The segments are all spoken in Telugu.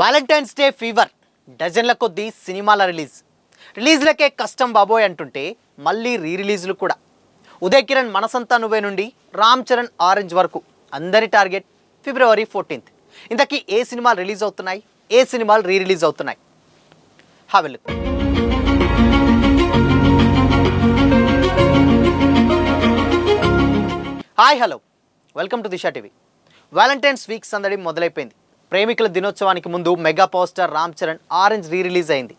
వాలంటైన్స్ డే ఫీవర్ డజన్ల కొద్దీ సినిమాల రిలీజ్లకే కష్టం బాబోయ్ అంటుంటే మళ్ళీ రిలీజ్లు కూడా. ఉదయ్ కిరణ్ మనసంతా నువ్వే నుండి రామ్ చరణ్ ఆరెంజ్ వరకు అందరి టార్గెట్ ఫిబ్రవరి 14. ఇంతకీ ఏ సినిమాలు రిలీజ్ అవుతున్నాయి, ఏ సినిమాలు రిలీజ్ అవుతున్నాయి? Have a look. Hi hello, welcome to Disha TV. Valentine's week సందడి మొదలైపోయింది. ప్రేమికుల దినోత్సవానికి ముందు mega power star Ram Charan orange release అయింది.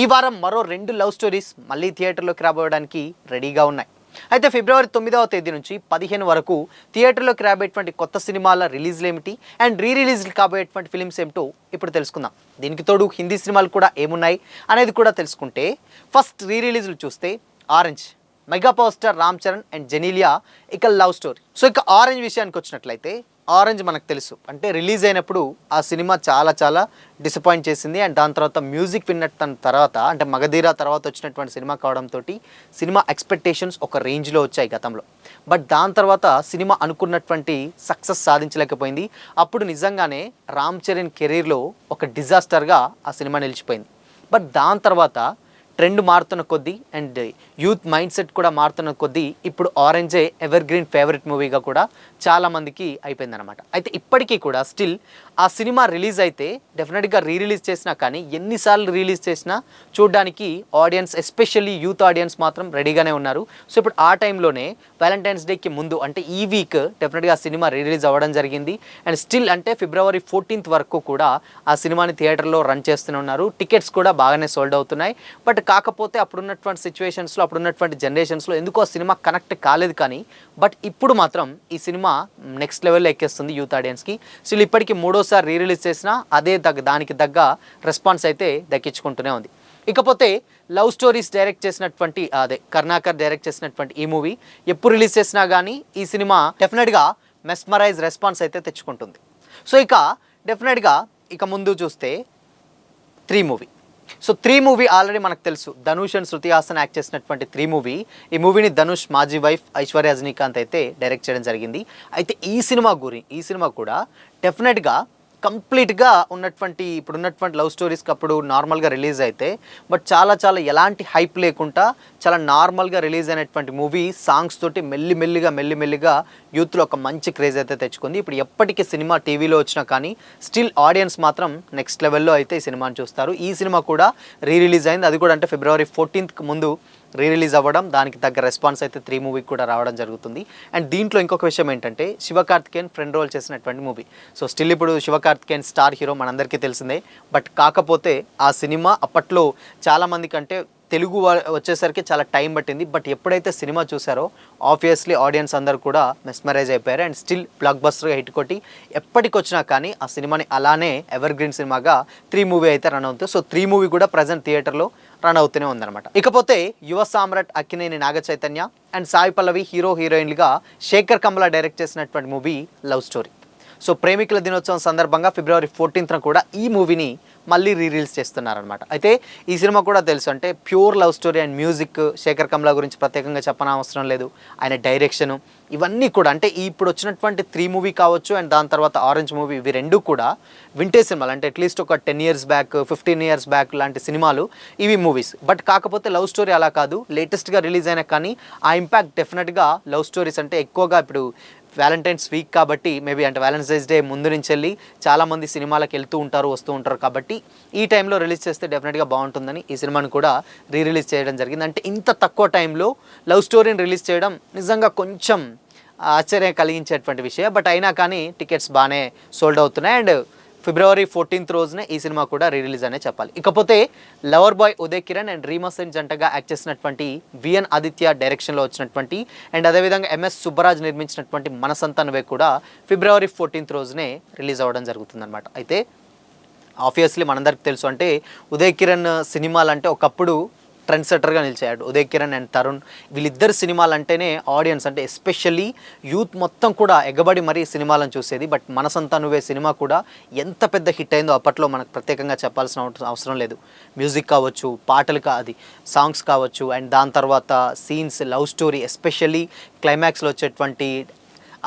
ఈ వారం మరో 2 లవ్ స్టోరీస్ మళ్ళీ థియేటర్లోకి రాబోయడానికి రెడీగా ఉన్నాయి. అయితే ఫిబ్రవరి 9వ తేదీ నుంచి 15 వరకు థియేటర్లోకి రాబోయేటువంటి కొత్త సినిమాల రిలీజ్లు ఏమిటి అండ్ రిలీజ్లు కాబోయేటువంటి ఫిలిమ్స్ ఏమిటో ఇప్పుడు తెలుసుకుందాం. దీనికి తోడు హిందీ సినిమాలు కూడా ఏమున్నాయి అనేది కూడా తెలుసుకుంటే, ఫస్ట్ రిలీజ్లు చూస్తే orange, mega power star Ram Charan and Genelia ఇక లవ్ స్టోరీ. సో ఇక ఆరెంజ్ విషయానికి వచ్చినట్లయితే, ఆరెంజ్ మనకు తెలుసు అంటే రిలీజ్ అయినప్పుడు ఆ సినిమా చాలా డిసప్పాయింట్ చేసింది. అండ్ దాని తర్వాత మ్యూజిక్ విన్న తర్వాత అంటే మగధీర తర్వాత వచ్చినటువంటి సినిమా కావడంతో సినిమా ఎక్స్పెక్టేషన్స్ ఒక రేంజ్లో వచ్చాయి గతంలో. బట్ దాని తర్వాత సినిమా అనుకున్నటువంటి సక్సెస్ సాధించలేకపోయింది. అప్పుడు నిజంగానే రామ్ చరణ్ కెరీర్లో ఒక డిజాస్టర్గా ఆ సినిమా నిలిచిపోయింది. బట్ దాని తర్వాత ట్రెండ్ మారుతున్న కొద్దీ అండ్ యూత్ మైండ్ సెట్ కూడా మారుతున్న కొద్దీ ఇప్పుడు ఆరెంజే ఎవర్ గ్రీన్ ఫేవరెట్ మూవీగా కూడా చాలామందికి అయిపోయిందనమాట. అయితే ఇప్పటికీ కూడా స్టిల్ ఆ సినిమా రిలీజ్ అయితే డెఫినెట్గా రిలీజ్ చేసినా కానీ ఎన్నిసార్లు రిలీజ్ చేసినా చూడడానికి ఆడియన్స్, ఎస్పెషల్లీ యూత్ ఆడియన్స్ మాత్రం రెడీగానే ఉన్నారు. సో ఇప్పుడు ఆ టైంలోనే వ్యాలంటైన్స్ డేకి ముందు అంటే ఈ వీక్ డెఫినెట్గా ఆ సినిమా రిలీజ్ అవ్వడం జరిగింది. అండ్ స్టిల్ అంటే ఫిబ్రవరి 14 వరకు కూడా ఆ సినిమాని థియేటర్లో రన్ చేస్తూనే ఉన్నారు. టికెట్స్ కూడా బాగానే సోల్డ్ అవుతున్నాయి. బట్ కాకపోతే అప్పుడున్నటువంటి సిచ్యువేషన్స్లో, అప్పుడున్నటువంటి జనరేషన్స్లో ఎందుకో ఆ సినిమా కనెక్ట్ కాలేదు. కానీ బట్ ఇప్పుడు మాత్రం ఈ సినిమా నెక్స్ట్ లెవెల్లో ఎక్కేస్తుంది యూత్ ఆడియన్స్కి. సో ఇప్పటికీ 3వసారి రిలీజ్ చేసినా అదే దానికి తగ్గ రెస్పాన్స్ అయితే దక్కించుకుంటూనే ఉంది. ఇకపోతే లవ్ స్టోరీస్ డైరెక్ట్ చేసినటువంటి కరుణాకర్ డైరెక్ట్ చేసినటువంటి ఈ మూవీ ఎప్పుడు రిలీజ్ చేసినా కానీ ఈ సినిమా డెఫినెట్గా మెస్మరైజ్ రెస్పాన్స్ అయితే తెచ్చుకుంటుంది. సో ఇక డెఫినెట్గా ఇక ముందు చూస్తే 3 మూవీ. సో 3 మూవీ ఆల్రెడీ మనకు తెలుసు, ధనుష్ అండ్ శృతి హాసన్ యాక్ట్ చేసినటువంటి 3 మూవీ. ఈ మూవీని ధనుష్ మాజీ వైఫ్ ఐశ్వర్య రజనీకాంత్ అయితే డైరెక్ట్ చేయడం జరిగింది. అయితే ఈ సినిమా కూడా డెఫినెట్గా కంప్లీట్గా ఇప్పుడున్నటువంటి లవ్ స్టోరీస్కి అప్పుడు నార్మల్గా రిలీజ్ అయితే బట్ చాలా ఎలాంటి హైప్ లేకుండా చాలా నార్మల్గా రిలీజ్ అయినటువంటి మూవీ సాంగ్స్ తోటి మెల్లిమెల్లిగా యూత్లో ఒక మంచి క్రేజ్ అయితే తెచ్చుకుంది. ఇప్పుడు ఎప్పటికీ సినిమా టీవీలో వచ్చినా కానీ స్టిల్ ఆడియన్స్ మాత్రం నెక్స్ట్ లెవెల్లో అయితే ఈ సినిమాని చూస్తారు. ఈ సినిమా కూడా రిలీజ్ అయింది, అది కూడా అంటే ఫిబ్రవరి 14కి ముందు రిలీజ్ అవ్వడం, దానికి తగ్గ రెస్పాన్స్ అయితే 3 మూవీకి కూడా రావడం జరుగుతుంది. అండ్ దీంట్లో ఇంకొక విషయం ఏంటంటే, శివకార్తికేయన్ ఫ్రెండ్ రోల్ చేసినటువంటి మూవీ. సో స్టిల్ ఇప్పుడు శివకార్తికేయన్ స్టార్ హీరో మనందరికీ తెలిసిందే. బట్ కాకపోతే ఆ సినిమా అప్పట్లో చాలామంది కంటే తెలుగు వచ్చేసరికి చాలా టైం పట్టింది. బట్ ఎప్పుడైతే సినిమా చూసారో ఆబ్వియస్లీ ఆడియన్స్ అందరూ కూడా మెస్మరైజ్ అయిపోయారు. అండ్ స్టిల్ బ్లాక్ బస్టర్గా హిట్ కొట్టి ఎప్పటికొచ్చినా కానీ ఆ సినిమాని అలానే ఎవర్ గ్రీన్ సినిమాగా 3 మూవీ అయితే రన్ అవుతుంది. సో 3 మూవీ కూడా ప్రజెంట్ థియేటర్లో రన్ అవుతూనే ఉందన్నమాట. ఇకపోతే యువ సామ్రాట్ అక్కినేని నాగ చైతన్య అండ్ సాయి పల్లవి హీరోయిన్లుగా శేఖర్ కమల డైరెక్ట్ చేసినటువంటి మూవీ లవ్ స్టోరీ. సో ప్రేమికుల దినోత్సవం సందర్భంగా ఫిబ్రవరి 14న కూడా ఈ మూవీని మళ్ళీ రిలీజ్ చేస్తున్నారనమాట. అయితే ఈ సినిమా కూడా తెలుసు అంటే pure love story and music. Sekhar Kammula గురించి ప్రత్యేకంగా చెప్పనవసరం లేదు. ఆయన డైరెక్షను ఇవన్నీ కూడా అంటే ఇప్పుడు వచ్చినటువంటి 3 మూవీ కావచ్చు అండ్ దాని తర్వాత ఆరెంజ్ మూవీ, ఇవి 2 కూడా వింటేజ్ సినిమాలు. అంటే అట్లీస్ట్ ఒక 10 ఇయర్స్ బ్యాక్, 15 ఇయర్స్ బ్యాక్ లాంటి సినిమాలు ఇవి మూవీస్. బట్ కాకపోతే లవ్ స్టోరీ అలా కాదు, లేటెస్ట్గా రిలీజ్ అయినా కానీ ఆ ఇంపాక్ట్ డెఫినెట్గా లవ్ స్టోరీస్ అంటే ఎక్కువగా ఇప్పుడు వ్యాలంటైన్స్ వీక్ కాబట్టి మేబీ అంటే వ్యాలంటైన్స్ డే ముందు నుంచి వెళ్ళి చాలామంది సినిమాలకు వస్తూ ఉంటారు కాబట్టి ఈ టైంలో రిలీజ్ చేస్తే డెఫినెట్గా బాగుంటుందని ఈ సినిమాను కూడా రిలీజ్ చేయడం జరిగింది. అంటే ఇంత తక్కువ టైంలో లవ్ స్టోరీని రిలీజ్ చేయడం నిజంగా కొంచెం ఆశ్చర్యం కలిగించేటువంటి విషయం. బట్ అయినా కానీ టికెట్స్ బాగానే సోల్డ్ అవుతున్నాయి. అండ్ ఫిబ్రవరి 14 రోజునే ఈ సినిమా కూడా రిలీజ్ అనే చెప్పాలి. ఇకపోతే lover boy Uday Kiran and Reema Sen జంటగా యాక్ట్ చేసినటువంటి విఎన్ ఆదిత్య డైరెక్షన్లో వచ్చినటువంటి అండ్ అదేవిధంగా ఎంఎస్ సుబ్బరాజ్ నిర్మించినటువంటి మనసంతా నువ్వే కూడా ఫిబ్రవరి 14 రోజునే రిలీజ్ అవ్వడం జరుగుతుందన్నమాట. అయితే ఆబ్వియస్లీ మనందరికీ తెలుసు అంటే ఉదయ్ కిరణ్ సినిమాలు అంటే ఒకప్పుడు ట్రెండ్ సెటర్గా నిలిచాడు. ఉదయ్ కిరణ్ అండ్ తరుణ్ వీళ్ళిద్దరు సినిమాలు అంటేనే ఆడియన్స్ అంటే ఎస్పెషల్లీ యూత్ మొత్తం కూడా ఎగబడి మరీ సినిమాలను చూసేది. బట్ మనసంతా నువ్వే సినిమా కూడా ఎంత పెద్ద హిట్ అయిందో అప్పట్లో మనకు ప్రత్యేకంగా చెప్పాల్సిన అవసరం లేదు. మ్యూజిక్ కావచ్చు, పాటలు సాంగ్స్ కావచ్చు అండ్ దాని తర్వాత సీన్స్, లవ్ స్టోరీ, ఎస్పెషల్లీ క్లైమాక్స్లో వచ్చేటువంటి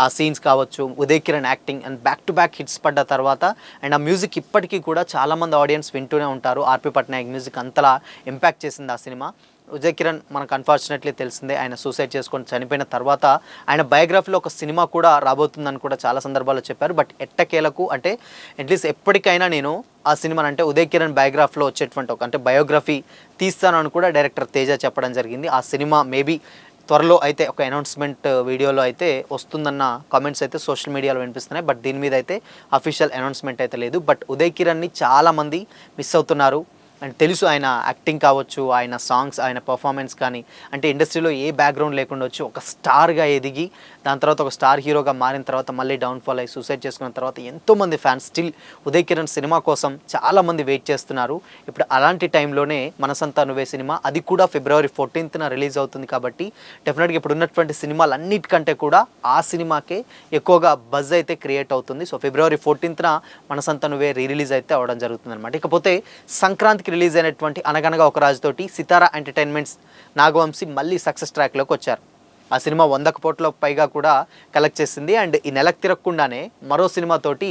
ఆ సీన్స్ కావచ్చు, Uday Kiran acting and back to back hits పడ్డ తర్వాత అండ్ ఆ మ్యూజిక్ ఇప్పటికీ కూడా చాలామంది ఆడియన్స్ వింటూనే ఉంటారు. ఆర్పి పట్నాయక్ మ్యూజిక్ అంతలా ఇంపాక్ట్ చేసింది ఆ సినిమా. ఉదయ్ కిరణ్ మనకు అన్ఫార్చునేట్లీ తెలిసిందే, ఆయన సూసైడ్ చేసుకొని చనిపోయిన తర్వాత ఆయన బయోగ్రఫీలో ఒక సినిమా కూడా రాబోతుందని కూడా చాలా సందర్భాల్లో చెప్పారు. బట్ ఎట్టకేలకు అంటే అట్లీస్ట్ ఎప్పటికైనా నేను ఆ సినిమాని అంటే ఉదయ్ కిరణ్ బయోగ్రఫీలో వచ్చేటువంటి ఒక అంటే బయోగ్రఫీ తీస్తానని కూడా డైరెక్టర్ తేజ చెప్పడం జరిగింది. ఆ సినిమా మేబీ త్వరలో అయితే ఒక అనౌన్స్మెంట్ వీడియోలో అయితే వస్తుందన్న కామెంట్స్ అయితే సోషల్ మీడియాలో వినిపిస్తున్నాయి. బట్ దీని మీద అయితే అఫీషియల్ అనౌన్స్మెంట్ అయితే లేదు. బట్ ఉదయ్ కిరణ్ని చాలామంది మిస్ అవుతున్నారు. అండ్ తెలుసు ఆయన యాక్టింగ్ కావచ్చు, ఆయన సాంగ్స్, ఆయన పర్ఫార్మెన్స్ కానీ అంటే ఇండస్ట్రీలో ఏ బ్యాక్గ్రౌండ్ లేకుండా వచ్చి ఒక స్టార్గా ఎదిగి దాని తర్వాత ఒక స్టార్ హీరోగా మారిన తర్వాత మళ్ళీ డౌన్ఫాల్ అయ్యి సూసైడ్ చేసుకున్న తర్వాత ఎంతోమంది fans still Uday Kiran cinema కోసం చాలామంది వెయిట్ చేస్తున్నారు. ఇప్పుడు అలాంటి టైంలోనే మనసంతా నువ్వే సినిమా, అది కూడా February 14th రిలీజ్ అవుతుంది. కాబట్టి డెఫినెట్గా ఇప్పుడు ఉన్నటువంటి సినిమాలన్నిటికంటే కూడా ఆ సినిమాకే ఎక్కువగా బజ్ అయితే క్రియేట్ అవుతుంది. సో February 14th మనసంతా నువ్వే రిలీజ్ అయితే అవడం జరుగుతుంది అనమాట. ఇకపోతే సంక్రాంతికి రిలీజ్ అయినటువంటి అనగనగా ఒక రాజుతోటి సితారా ఎంటర్టైన్మెంట్స్ నాగవంశీ మళ్ళీ సక్సెస్ ట్రాక్లోకి వచ్చారు. ఆ సినిమా 100 కోట్లకు పైగా కూడా కలెక్ట్ చేసింది. అండ్ ఈ నెలకు తిరగకుండానే మరో సినిమాతోటి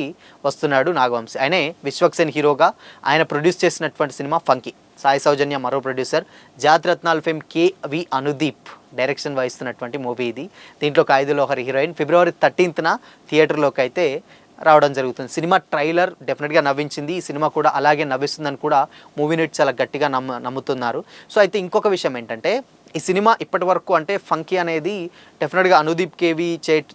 వస్తున్నాడు నాగవంశీ. ఆయనే విశ్వక్సేన్ హీరోగా ఆయన ప్రొడ్యూస్ చేసినటువంటి సినిమా ఫంకీ. సాయి సౌజన్య మరో ప్రొడ్యూసర్, జాతిరత్నాల ఫేమ్ KV అనుదీప్ డైరెక్షన్ వహిస్తున్నటువంటి మూవీ ఇది. దీంట్లో ఖైదీ లోహరి హీరోయిన్. February 13th థియేటర్లోకి అయితే రావడం జరుగుతుంది. సినిమా ట్రైలర్ డెఫినెట్గా నవ్వించింది. ఈ సినిమా కూడా అలాగే నవ్విస్తుందని కూడా మూవీ యూనిట్ చాలా గట్టిగా నమ్ముతున్నారు. సో అయితే ఇంకొక విషయం ఏంటంటే ఈ సినిమా ఇప్పటి వరకు అంటే ఫంకీ అనేది డెఫినెట్గా అనుదీప్ KV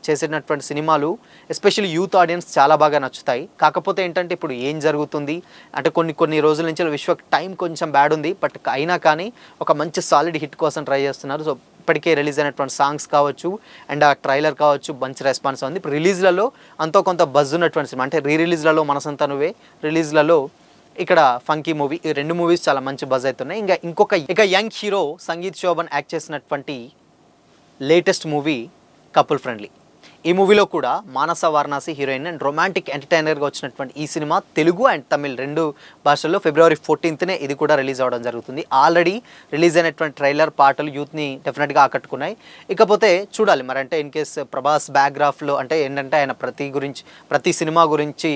చేసినటువంటి సినిమాలు ఎస్పెషల్లీ యూత్ ఆడియన్స్ చాలా బాగా నచ్చుతాయి. కాకపోతే ఏంటంటే ఇప్పుడు ఏం జరుగుతుంది అంటే కొన్ని రోజుల నుంచి విశ్వక్ టైం కొంచెం బ్యాడ్ ఉంది. బట్ అయినా కానీ ఒక మంచి సాలిడ్ హిట్ కోసం ట్రై చేస్తున్నారు. సో ఇప్పటికే రిలీజ్ అయినటువంటి సాంగ్స్ కావచ్చు అండ్ ఆ ట్రైలర్ కావచ్చు మంచి రెస్పాన్స్ ఉంది. ఇప్పుడు రిలీజ్లలో అంతో కొంత బజ్ ఉన్నటువంటి సినిమా అంటే రిలీజ్లలో మనసంతా నువ్వే, రిలీజ్లలో ఇక్కడ ఫంకీ మూవీ, ఈ రెండు మూవీస్ చాలా మంచి బజ్ అవుతున్నాయి. ఇక young hero Sangeeth Shobhan act చేసినటువంటి లేటెస్ట్ మూవీ కపుల్ ఫ్రెండ్లీ. ఈ మూవీలో కూడా Manasa Varanasi heroine and romantic ఎంటర్టైనర్గా వచ్చినటువంటి ఈ సినిమా తెలుగు అండ్ తమిళ్ రెండు భాషల్లో February 14th ఇది కూడా రిలీజ్ అవ్వడం జరుగుతుంది. ఆల్రెడీ రిలీజ్ అయినటువంటి ట్రైలర్ పాటలు యూత్ని డెఫినెట్గా ఆకట్టుకున్నాయి. ఇకపోతే చూడాలి మరి అంటే ఇన్ కేస్ ప్రభాస్ బ్యాక్గ్రాఫ్లో అంటే ఏంటంటే ఆయన ప్రతి సినిమా గురించి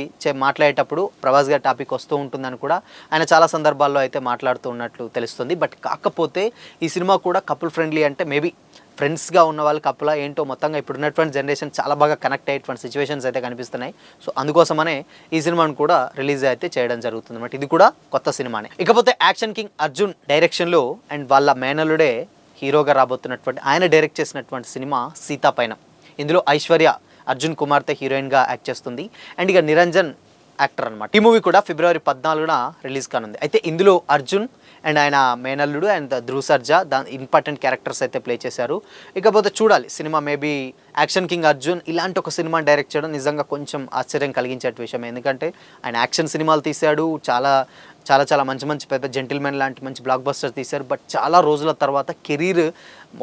మాట్లాడేటప్పుడు ప్రభాస్ గారి టాపిక్ వస్తూ ఉంటుందని కూడా ఆయన చాలా సందర్భాల్లో అయితే మాట్లాడుతూ ఉన్నట్లు తెలుస్తుంది. బట్ కాకపోతే ఈ సినిమా కూడా కపుల్ ఫ్రెండ్లీ అంటే మేబీ ఫ్రెండ్స్గా ఉన్న వాళ్ళు కప్పులా ఏంటో మొత్తంగా ఇప్పుడు ఉన్నటువంటి జనరేషన్ చాలా బాగా కనెక్ట్ అయ్యేటువంటి సిచ్యువేషన్స్ అయితే కనిపిస్తున్నాయి. సో అందుకోసమనే ఈ సినిమాను కూడా రిలీజ్ అయితే చేయడం జరుగుతుంది అన్నమాట. ఇది కూడా కొత్త సినిమానే. ఇకపోతే యాక్షన్ కింగ్ అర్జున్ డైరెక్షన్లో అండ్ వాళ్ళ మేనలుడే హీరోగా రాబోతున్నటువంటి ఆయన డైరెక్ట్ చేసినటువంటి సినిమా సీతా పైన. ఇందులో ఐశ్వర్య అర్జున్ కుమార్తె హీరోయిన్గా యాక్ట్ చేస్తుంది అండ్ ఇక నిరంజన్ యాక్టర్ అనమాట. ఈ మూవీ కూడా February 14th రిలీజ్ కానుంది. అయితే ఇందులో అర్జున్ అండ్ ఆయన మేనల్లుడు and Dhruv Sarja important characters అయితే ప్లే చేశారు. ఇకపోతే చూడాలి cinema maybe action king Arjun ఇలాంటి ఒక సినిమా డైరెక్ట్ చేయడం నిజంగా కొంచెం ఆశ్చర్యం కలిగించే విషయం. ఎందుకంటే ఆయన యాక్షన్ సినిమాలు తీశాడు, చాలా చాలా చాలా మంచి పెద్ద జెంటిల్మెన్ లాంటి మంచి బ్లాక్ బస్టర్స్ తీశారు. బట్ చాలా రోజుల తర్వాత కెరీర్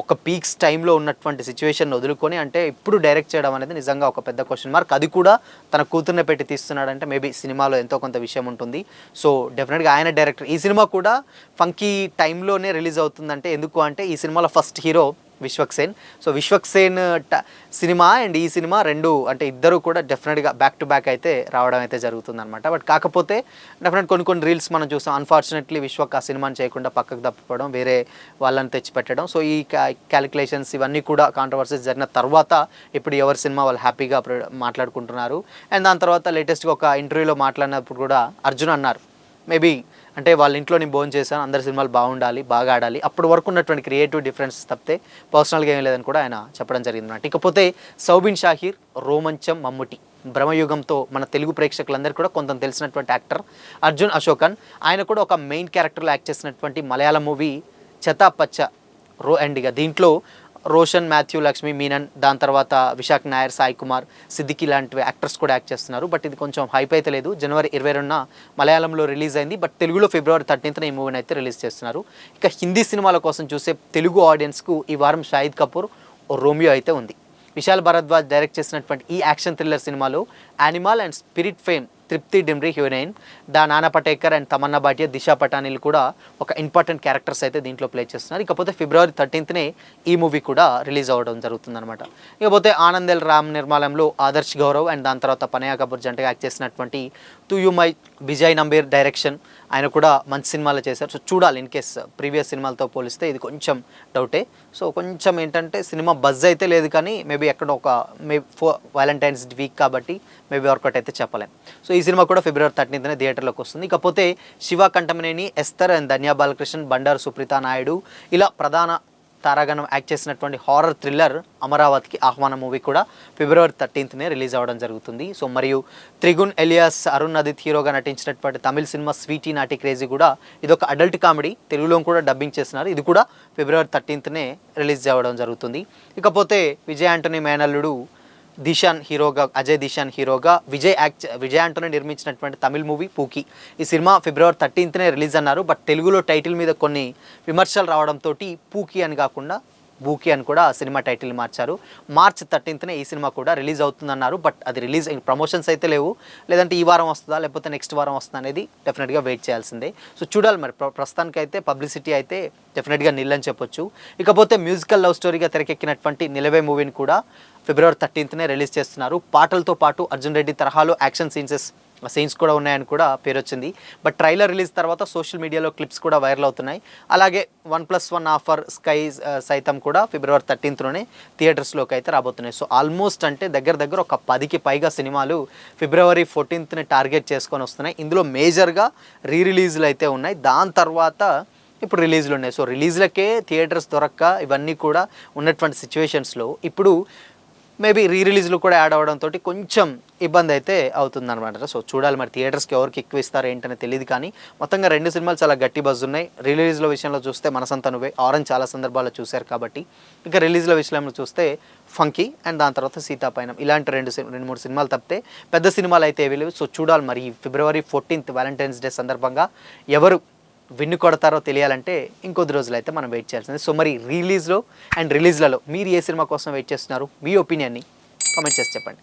ఒక పీక్స్ టైంలో ఉన్నటువంటి సిచ్యువేషన్ వదులుకొని అంటే ఇప్పుడు డైరెక్ట్ చేయడం అనేది నిజంగా ఒక పెద్ద క్వశ్చన్ మార్క్. అది కూడా తన కూతుర్నే పెట్టి తీస్తున్నాడంటే మేబీ సినిమాలో ఎంతో కొంత విషయం ఉంటుంది. సో డెఫినెట్గా ఆయన డైరెక్టర్. ఈ సినిమా కూడా ఫంకీ టైంలోనే రిలీజ్ అవుతుందంటే ఎందుకు అంటే ఈ సినిమాలో first hero Vishwaksen. So Vishwaksen cinema and ఈ సినిమా రెండు అంటే ఇద్దరు కూడా డెఫినెట్గా బ్యాక్ టు బ్యాక్ అయితే రావడం అయితే జరుగుతుంది అనమాట. బట్ కాకపోతే డెఫినెట్ కొన్ని రీల్స్ మనం చూసాం. అన్ఫార్చునేట్లీ విశ్వక్ ఆ సినిమాని చేయకుండా పక్కకు తప్పిపోవడం, వేరే వాళ్ళని తెచ్చిపెట్టడం. సో ఈ క్యాలిక్యులేషన్స్ ఇవన్నీ కూడా కాంట్రవర్సీస్ జరిగిన తర్వాత ఇప్పుడు ఎవరి సినిమా వాళ్ళు హ్యాపీగా మాట్లాడుకుంటున్నారు. అండ్ దాని తర్వాత లేటెస్ట్గా ఒక ఇంటర్వ్యూలో మాట్లాడినప్పుడు కూడా అర్జున్ అన్నారు మేబీ అంటే వాళ్ళ ఇంట్లో నేను భోజనం చేశాను, అందరి సినిమాలు బాగుండాలి, బాగా ఆడాలి, అప్పుడు వరకు ఉన్నటువంటి క్రియేటివ్ డిఫరెన్స్ తప్పితే పర్సనల్గా ఏం లేదని కూడా ఆయన చెప్పడం జరిగింది అన్నమాట. ఇకపోతే సౌబిన్ షాహీర్, రోమంచం మమ్ముటి భ్రమయుగంతో మన తెలుగు ప్రేక్షకులందరికీ కూడా కొంత తెలిసినటువంటి యాక్టర్ అర్జున్ అశోకన్. ఆయన కూడా ఒక మెయిన్ క్యారెక్టర్లో యాక్ట్ చేసినటువంటి మలయాళం మూవీ చెతాపచ్చ అండ్ ఇక దీంట్లో రోషన్, మాథ్యూ, లక్ష్మి మీనన్, దాని తర్వాత విశాఖ్ నాయర్, సాయి కుమార్, సిద్దికి లాంటివి యాక్టర్స్ కూడా యాక్ట్ చేస్తున్నారు. బట్ ఇది కొంచెం హైప్ అయితే లేదు. January 22న మలయాళంలో రిలీజ్ అయింది. బట్ తెలుగులో February 13th ఈ మూవీని అయితే రిలీజ్ చేస్తున్నారు. ఇక హిందీ సినిమాల కోసం చూసే తెలుగు ఆడియన్స్కు ఈ వారం షాహిద్ కపూర్ రోమియో అయితే ఉంది. విశాల్ భరద్వాజ్ డైరెక్ట్ చేసినటువంటి ఈ యాక్షన్ థ్రిల్లర్ సినిమాలో యానిమల్ అండ్ స్పిరిట్ ఫేమ్ తృప్తి డిమ్రీ హీరోయిన్, నానా పటేకర్ అండ్ తమన్నా భాటియా, దిశా పటానీలు కూడా ఒక ఇంపార్టెంట్ క్యారెక్టర్స్ అయితే దీంట్లో ప్లే చేస్తున్నారు. ఇకపోతే ఫిబ్రవరి 13నే ఈ మూవీ కూడా రిలీజ్ అవ్వడం జరుగుతుందన్నమాట. ఇకపోతే ఆనంద్ రామ్ నిర్మాణంలో ఆదర్శ్ గౌరవ్ అండ్ దాని తర్వాత పనయా కపూర్ జంటగా యాక్ట్ చేసినటువంటి తు యు మై విజయ్ నంబీర్ డైరెక్షన్, ఆయన కూడా మంచి సినిమాలు చేశారు. సో చూడాలి, ఇన్ కేస్ ప్రీవియస్ సినిమాలతో పోలిస్తే ఇది కొంచెం డౌటే. సో కొంచెం ఏంటంటే సినిమా బజ్ అయితే లేదు, కానీ మేబీ ఎక్కడ ఒక వ్యాలంటైన్స్ వీక్ కాబట్టి మేబీ వర్కౌట్ అయితే చెప్పలేం. సో ఈ సినిమా కూడా ఫిబ్రవరి 13నే థియేటర్లోకి వస్తుంది. ఇకపోతే శివ కంఠమనేని, ఎస్తర్ అండ్ ధన్యా బాలకృష్ణన్, బండారు సుప్రీత నాయుడు ఇలా ప్రధాన తారాగణం యాక్ట్ చేసినటువంటి హారర్ థ్రిల్లర్ అమరావతికి ఆహ్వానం మూవీ కూడా ఫిబ్రవరి 13నే రిలీజ్ అవ్వడం జరుగుతుంది. సో మరియు త్రిగుణ్ ఎలియాస్, అరుణ్ అదిత్ హీరోగా నటించినటువంటి తమిళ సినిమా స్వీటీ నాటి క్రేజీ కూడా ఇదొక అడల్ట్ కామెడీ, తెలుగులో కూడా డబ్బింగ్ చేస్తున్నారు. ఇది కూడా ఫిబ్రవరి 13నే రిలీజ్ అవ్వడం జరుగుతుంది. ఇకపోతే విజయ్ ఆంటోనీ మేనల్లుడు దిశాన్ హీరోగా, అజయ్ దిశాన్ హీరోగా విజయ్ ఆంటోనీ నిర్మించినటువంటి తమిళ మూవీ పూకి, ఈ సినిమా ఫిబ్రవరి 13నే రిలీజ్ అన్నారు. బట్ తెలుగులో టైటిల్ మీద కొన్ని విమర్శలు రావడంతో పూకి అని కాకుండా బూకి అని కూడా సినిమా టైటిల్ మార్చారు. మార్చ్ 13నే ఈ సినిమా కూడా రిలీజ్ అవుతుందన్నారు. బట్ అది రిలీజ్ ప్రమోషన్స్ అయితే లేవు, లేదంటే ఈ వారం వస్తుందా లేకపోతే నెక్స్ట్ వారం వస్తుందా అనేది డెఫినెట్గా వెయిట్ చేయాల్సిందే. సో చూడాలి మరి. ప్రస్తుతానికి అయితే పబ్లిసిటీ అయితే డెఫినెట్గా నిల్లని చెప్పొచ్చు. ఇకపోతే మ్యూజికల్ లవ్ స్టోరీగా తెరకెక్కినటువంటి నిలవే మూవీని కూడా ఫిబ్రవరి 13నే రిలీజ్ చేస్తున్నారు. పాటలతో పాటు అర్జున్ రెడ్డి తరహాలో యాక్షన్ సీన్స్ కూడా ఉన్నాయని కూడా పేరు వచ్చింది. బట్ ట్రైలర్ రిలీజ్ తర్వాత సోషల్ మీడియాలో క్లిప్స్ కూడా వైరల్ అవుతున్నాయి. అలాగే 1+1 ఆఫర్ స్కై సైతం కూడా ఫిబ్రవరి 13నే థియేటర్స్లోకి అయితే రాబోతున్నాయి. సో ఆల్మోస్ట్ అంటే దగ్గర ఒక 10కి పైగా సినిమాలు ఫిబ్రవరి 14ని టార్గెట్ చేసుకొని వస్తున్నాయి. ఇందులో మేజర్గా రిలీజ్లు అయితే ఉన్నాయి, దాని తర్వాత ఇప్పుడు రిలీజ్లు ఉన్నాయి. సో రిలీజ్లకే థియేటర్స్ దొరక్క ఇవన్నీ కూడా ఉన్నటువంటి సిచ్యువేషన్స్లో ఇప్పుడు మేబీ రిలీజ్లు కూడా యాడ్ అవ్వడంతో కొంచెం ఇబ్బంది అయితే అవుతుందన్నమాట. సో చూడాలి మరి థియేటర్స్కి ఎవరికి ఎక్కువ ఇస్తారో ఏంటనే తెలియదు, కానీ మొత్తంగా రెండు సినిమాలు చాలా గట్టి బజ్ ఉన్నాయి. రిలీజ్ల విషయంలో చూస్తే మనసంతా నువ్వే, ఆరెంజ్ చాలా సందర్భాల్లో చూశారు కాబట్టి. ఇంకా రిలీజ్ల విషయంలో చూస్తే ఫంకీ అండ్ దాని తర్వాత సీతాపైనం, ఇలాంటి రెండు మూడు సినిమాలు తప్పితే పెద్ద సినిమాలు అయితే ఏవి లేవు. సో చూడాలి మరి ఫిబ్రవరి 14th వ్యాలంటైన్స్ డే సందర్భంగా ఎవరు విన్ను కొడతారో తెలియాలంటే ఇంకొద్ది రోజులు అయితే మనం వెయిట్ చేయాల్సింది. సో మరి రిలీజ్లలో మీరు ఏ సినిమా కోసం వెయిట్ చేస్తున్నారు, మీ ఒపీనియన్ని కామెంట్ చేసి చెప్పండి.